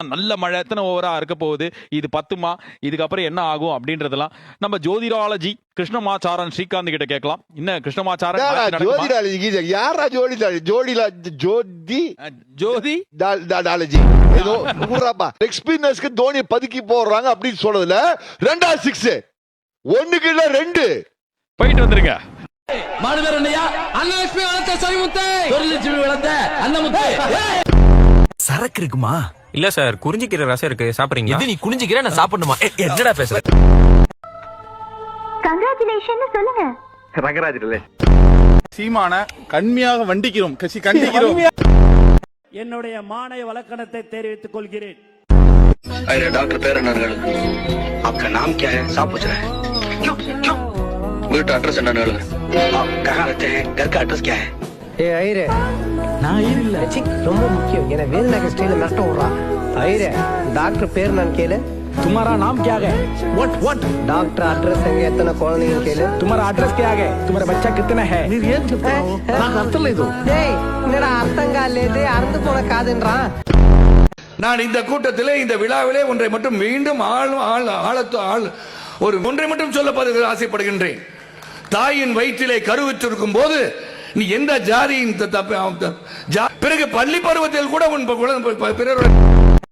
நல்ல மழை எத்தனை ஓவரா இருக்க போகுது, இது பத்துமா, இதுக்கப்புறம் என்ன ஆகும் அப்படின்றதெல்லாம் நம்ம ஜோதிடாலஜி கிருஷ்ணமாச்சாரன் ஸ்ரீகாந்த் கிட்ட கேட்கலாம். என்ன கிருஷ்ணமாச்சாரன் யாரா ஜோதி ஏதோ எக்ஸ்பீரியன்ஸ்க்கு தோனி பதுக்கி போடுறாங்க அப்படின்னு சொல்றதுல 2 6 1க்கு இல்ல 2 போயிட்டு வந்துருங்க. சரக்கு இருக்குமா? இல்ல சார், குறிஞ்சிக்கிற ரசம் இருக்கு, சாப்பிடுறீங்க? நீ குறிஞ்சிக்கிற நான் சாப்பிடணுமா? என்னடா பேசுற? கங்க்ராச்சுலேஷன் சொல்லுங்க. ரங்கராஜ் சீமான கண்மையாக வண்டிக்கிறோம், கண்டிக்கிறோம். என்னுடைய மானை வழக்கணத்தை தெரிவித்துக் கொள்கிறேன். डॉक्टर पेरनर आपका नाम क्या है? साफ पूछ रहे हैं. क्यों? मेरा एड्रेस है. आप कहाँ रहते हैं? घर का एड्रेस क्या है? ஏ ஐரே, நான் ஐயர் இல்ல. ரொம்ப முக்கியம். என்ன வேல் நகர் ஸ்டைல நஷ்ட ஓடுறா. ஐரே, டாக்டர் பேர் நான் கேளு. तुम्हारा नाम क्या है? What? டாக்டர் அட்ரஸ் எங்க, எத்தனை குழந்தைங்க கேளு. तुम्हारा एड्रेस क्या है? तुम्हारा बच्चा कितना है? நீ ஏன் சொல்ற? நான் அர்த்தம் లేదు. டேய், என்னடா அர்த்தம் காலேது அறுந்து போன காதுன்றான். நான் இந்த கூட்டத்திலே, இந்த விழாவிலே ஒன்றை மட்டும் மீண்டும் ஒன்றை மட்டும் சொல்ல ஆசைப்படுகின்றேன். தாயின் வயிற்றிலே கருவுற்றிருக்கும் போது நீ எந்த ஜாதியின் பிறகு பள்ளி பருவத்தில் கூட உன் பிறர்